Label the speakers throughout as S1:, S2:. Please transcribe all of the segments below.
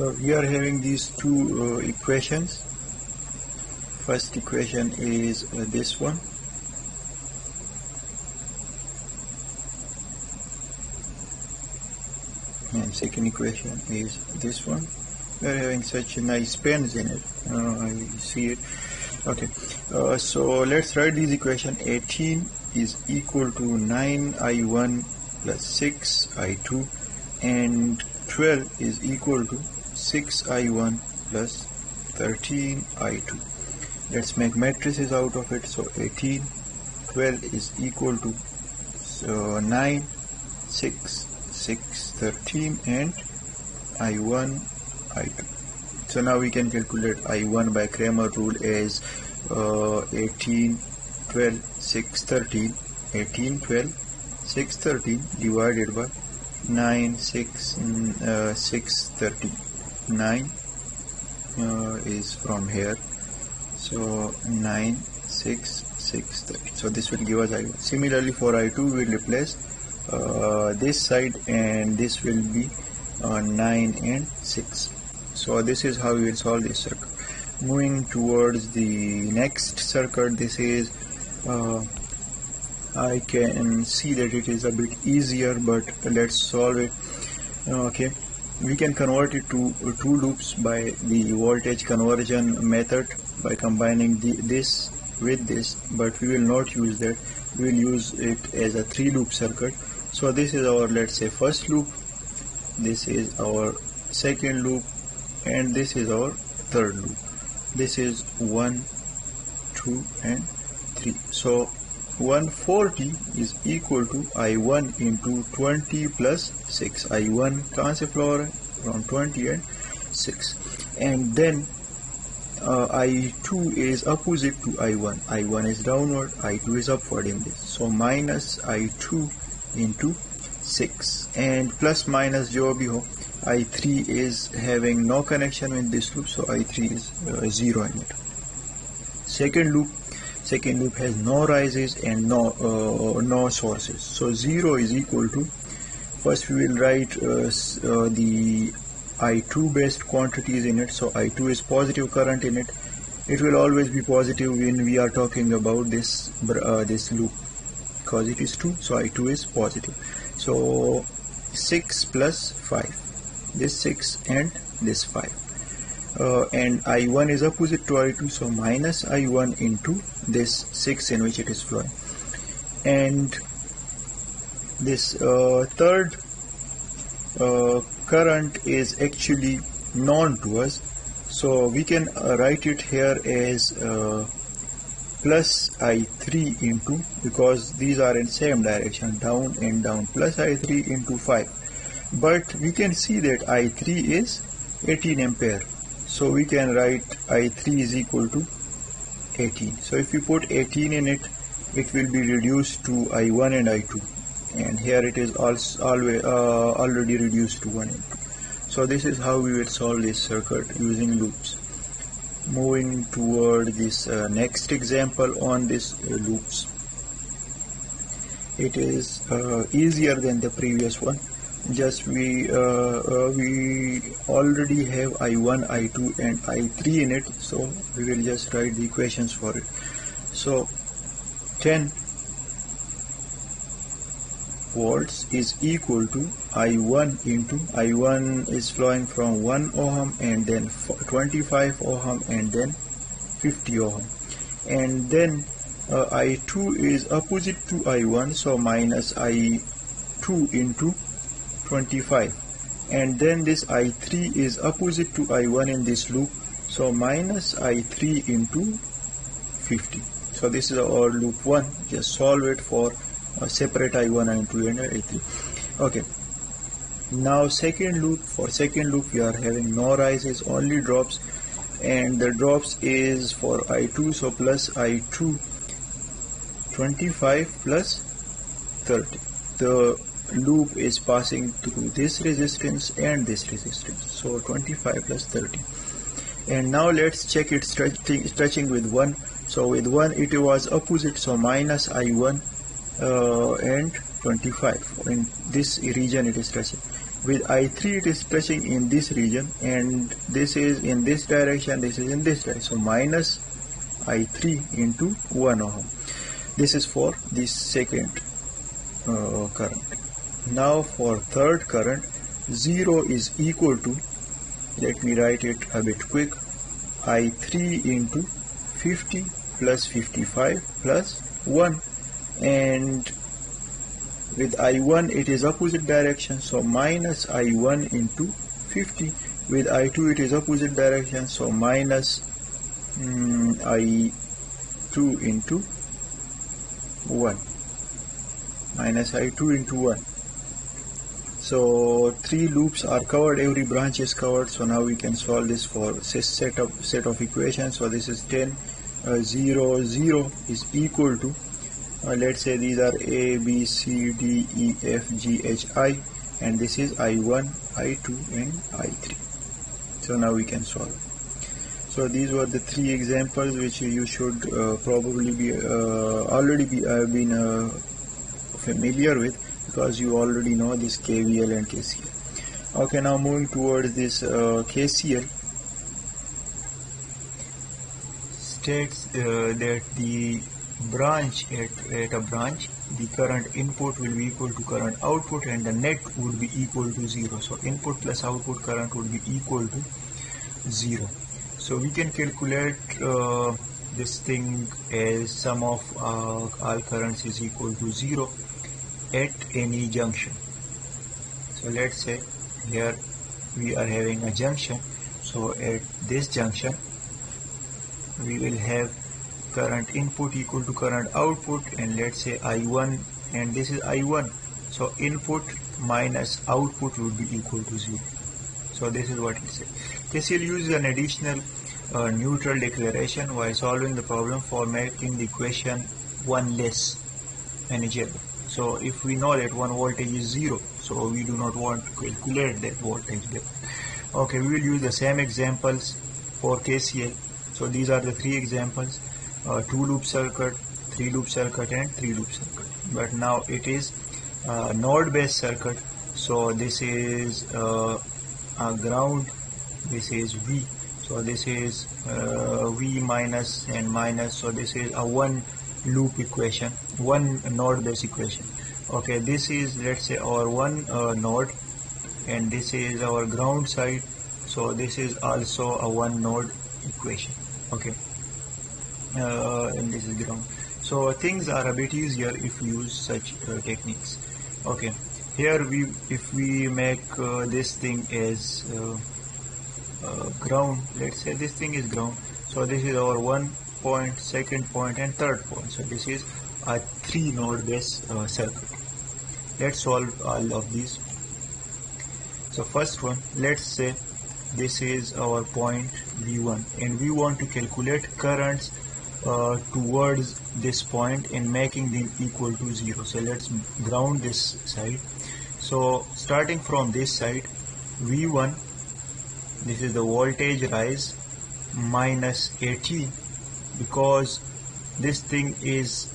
S1: We are having these two equations. First equation is this one, and second equation is this one. We are having such nice pens in it. I see it. Okay, so let's write these equation. 18 is equal to 9i1 plus 6i2, and 12 is equal to 6i1 plus 13i2. Let's make matrices out of it. So 18, 12 is equal to 9, 6, 6, 13, and i1, i2. So now we can calculate i1 by Cramer rule as 18, 12, 6, 13. 18, 12, 6, 13 divided by 9, 6, 6, 13. 9 is from here. So 9, 6, 6, 30. So this will give us I1. Similarly for I2, we will replace this side, and this will be 9 and 6. So this is how we will solve this circuit. Moving towards the next circuit, this is I can see that it is a bit easier, but let's solve it. Okay, we can convert it to two loops by the voltage conversion method, by combining this with this, but we will not use that. We will use it as a 3-loop circuit. So this is our, let's say, first loop, this is our second loop, and this is our third loop. This is 1, 2, and 3. So 140 is equal to I1 into 20 plus 6. I1 concept law around 20 and 6. And then I2 is opposite to I1. I1 is downward, I2 is upward in this. So minus I2 into 6. And plus minus jo bhi ho. I3 is having no connection with this loop, so I3 is 0 in it. Second loop has no rises and no sources. So 0 is equal to, first we will write the I2 based quantities in it. So I2 is positive current in it. It will always be positive when we are talking about this loop, because it is 2, so I2 is positive. So 6 plus 5, this 6 and this 5. And I1 is opposite to I2, so minus I1 into this 6 in which it is flowing. And this third current is actually known to us, so we can write it here as plus I3 into, because these are in same direction, down and down, plus I3 into 5. But we can see that I3 is 18 ampere. So we can write I3 is equal to 18. So if you put 18 in it, it will be reduced to I1 and I2. And here it is already reduced to 1 and 2. So this is how we will solve this circuit using loops. Moving toward this next example on this loops. It is easier than the previous one. Just we already have I1, I2 and I3 in it, so we will just write the equations for it. So 10 volts is equal to I1 into, I1 is flowing from 1 ohm and then 25 ohm and then 50 ohm, and then I2 is opposite to I1, so minus I2 into 25, and then this I3 is opposite to I1 in this loop, so minus I3 into 50. So this is our loop 1. Just solve it for separate I1, I2 and I3. Okay, now second loop. For second loop we are having no rises, only drops, and the drops is for I2, so plus I2 25 plus 30. The loop is passing through this resistance and this resistance, so 25 plus 30. And now let's check it stretching with 1. So with 1 it was opposite, so minus I1 and 25. In this region it is stretching. With I3 it is touching in this region, and this is in this direction, this is in this direction. So minus I3 into 1 ohm. This is for this second current. Now for third current, 0 is equal to, let me write it a bit quick, I3 into 50 plus 55 plus 1, and with I1 it is opposite direction, so minus I1 into 50. With I2 it is opposite direction, so minus I2 into 1, minus I2 into 1. So 3 loops are covered, every branch is covered. So now we can solve this for set of equations. So this is 10, 0, 0 is equal to, let's say these are A, B, C, D, E, F, G, H, I, and this is I1, I2 and I3. So now we can solve it. So these were the 3 examples which you should probably be already been familiar with, because you already know this KVL and KCL. Okay, now moving towards this KCL states that the branch at a branch, the current input will be equal to current output, and the net would be equal to 0. So input plus output current would be equal to 0. So we can calculate this thing as sum of all currents is equal to 0 at any junction. So let's say here we are having a junction. So at this junction we will have current input equal to current output, and let's say I1, and this is I1. So input minus output would be equal to 0. So this is what it says. KCL uses an additional neutral declaration while solving the problem for making the equation one less manageable. So if we know that one voltage is 0, so we do not want to calculate that voltage there. Okay, we will use the same examples for KCL. So these are the 3 examples: 2-loop circuit, 3-loop circuit and 3-loop circuit. But now it is node-based circuit. So this is a ground, this is V. So this is V minus and minus. So this is a one loop equation, one node based equation. Okay, this is, let's say, our one node, and this is our ground side. So this is also a one node equation. Okay, and this is ground. So things are a bit easier if we use such techniques. Okay, here if we make this thing as ground, let's say this thing is ground. So this is our 1 point, 2nd point and 3rd point. So this is a 3 node based circuit. Let's solve all of these. So first one, let's say this is our point V1, and we want to calculate currents towards this point and making them equal to 0. So let's ground this side. So starting from this side, V1, this is the voltage rise minus 18, because this thing is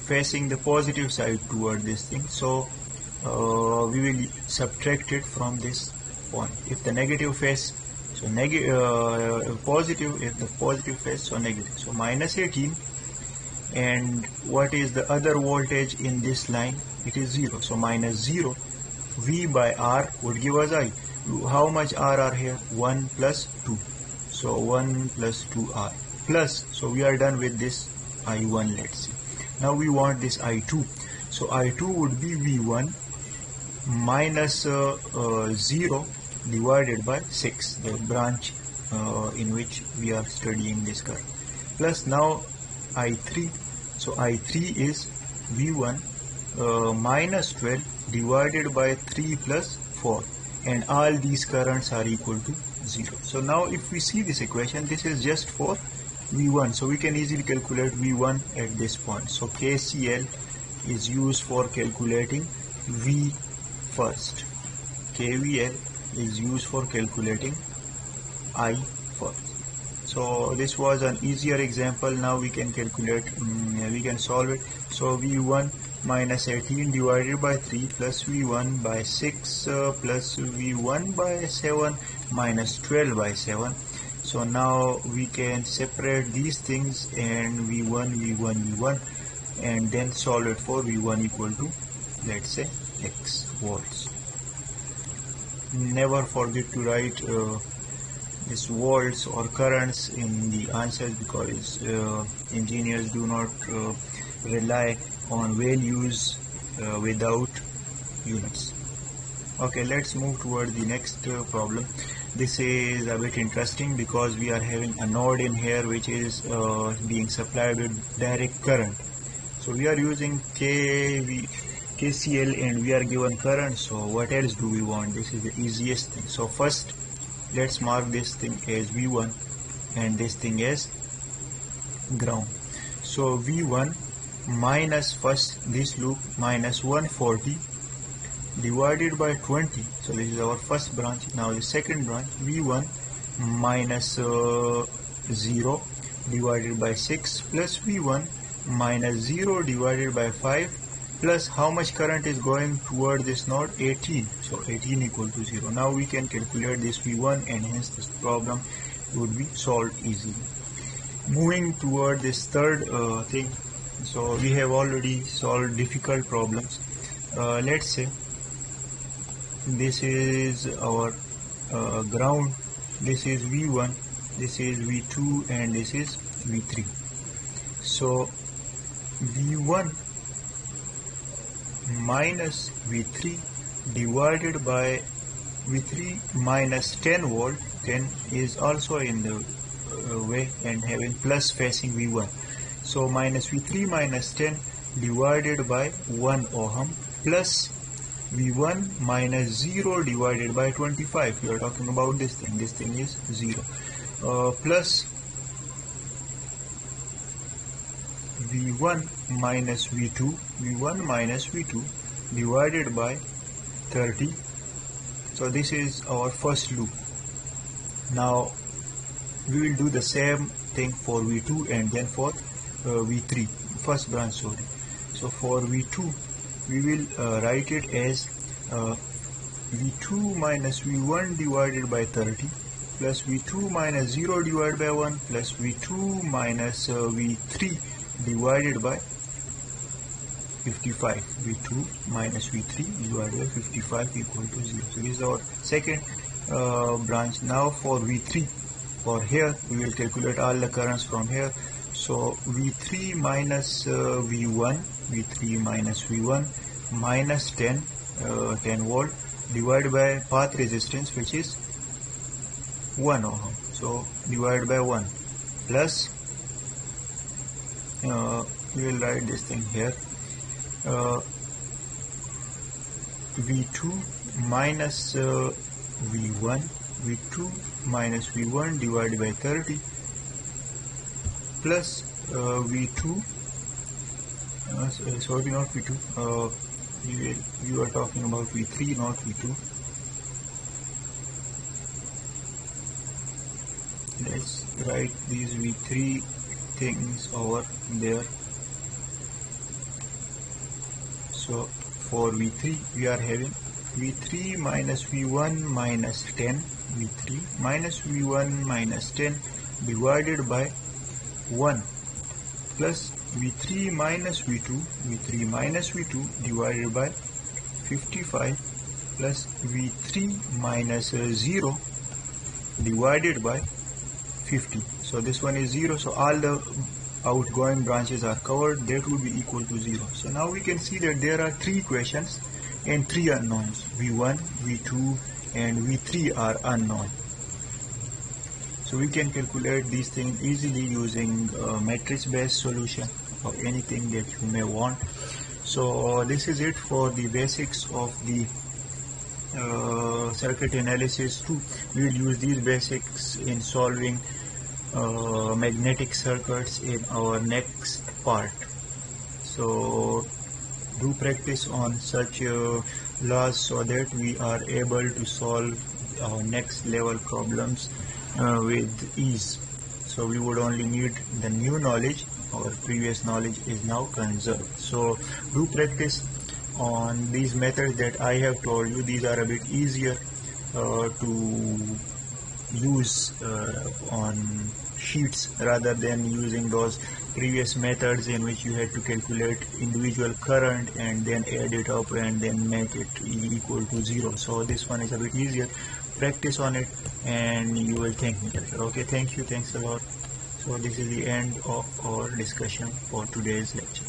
S1: facing the positive side toward this thing. So we will subtract it from this point. If the negative face, so positive, if the positive face, so negative. So minus 18, and what is the other voltage in this line? It is 0. So minus 0. V by R would give us I. How much R are here? 1 plus 2. So 1 plus 2 R plus. So we are done with this I1, let's see. Now we want this I2. So I2 would be V1 minus 0 divided by 6, the branch in which we are studying this current, plus now I3. So I3 is V1 minus 12 divided by 3 plus 4, and all these currents are equal to 0. So now if we see this equation, this is just for V1, so we can easily calculate V1 at this point. So KCL is used for calculating V first. KVL is used for calculating I first. So this was an easier example. Now we can calculate, we can solve it. So V1 minus 18 divided by 3 plus v1 by 6 plus v1 by 7 minus 12 by 7. So now we can separate these things and v1 and then solve it for v1 equal to, let's say, x volts. Never forget to write this volts or currents in the answers, because engineers do not rely on values without units. Okay, let's move toward the next problem. This is a bit interesting because we are having a node in here which is being supplied with direct current. So we are using KCL and we are given current. So what else do we want? This is the easiest thing. So first, let's mark this thing as V1 and this thing as ground. So V1 minus first this loop minus 140 divided by 20. So this is our first branch. Now the second branch, V1 minus 0 divided by 6 plus V1 minus 0 divided by 5 plus how much current is going toward this node? 18. So 18 equal to 0. Now we can calculate this V1 and hence this problem would be solved easily. Moving toward this third thing. So we have already solved difficult problems. Let's say this is our ground, this is V1, this is V2 and this is V3. So V1 minus V3 divided by V3 minus 10 volt, 10 is also in the way and having plus facing V1. So minus V3 minus 10 divided by 1 ohm plus V1 minus 0 divided by 25. We are talking about this thing is 0 plus V1 minus V2 divided by 30. So this is our first loop. Now we will do the same thing for V2 and then for V3, first branch, sorry. So for V2 we will write it as V2 minus V1 divided by 30 plus V2 minus 0 divided by 1 plus V2 minus V3 divided by 55. V2 minus V3 divided by 55 equal to 0. So this is our second branch. Now for V3, for here we will calculate all the currents from here. So V3 minus V1 minus 10 volt divided by path resistance, which is 1 ohm. So divided by 1 plus we will write this thing here, V2 minus V1 divided by 30 plus V2 sorry, not V2, you are talking about V3, not V2. Let's write these V3 things over there. So for V3 we are having V3 minus V1 minus 10, V3 minus V1 minus 10 divided by 1 plus V3 minus V2 divided by 55 plus V3 minus 0 divided by 50. So this one is 0, so all the outgoing branches are covered. That would be equal to 0. So now we can see that there are 3 equations and 3 unknowns. V1, V2 and V3 are unknown. So we can calculate these things easily using matrix based solution or anything that you may want. So this is it for the basics of the circuit analysis too. We will use these basics in solving magnetic circuits in our next part. So do practice on such laws so that we are able to solve our next level problems with ease. So we would only need the new knowledge our previous knowledge is now conserved. So do practice on these methods that I have told you. These are a bit easier to use on sheets rather than using those previous methods in which you had to calculate individual current and then add it up and then make it equal to 0. So this one is a bit easier. Practice on it and you will thank me later. Okay, thanks a lot. So this is the end of our discussion for today's lecture.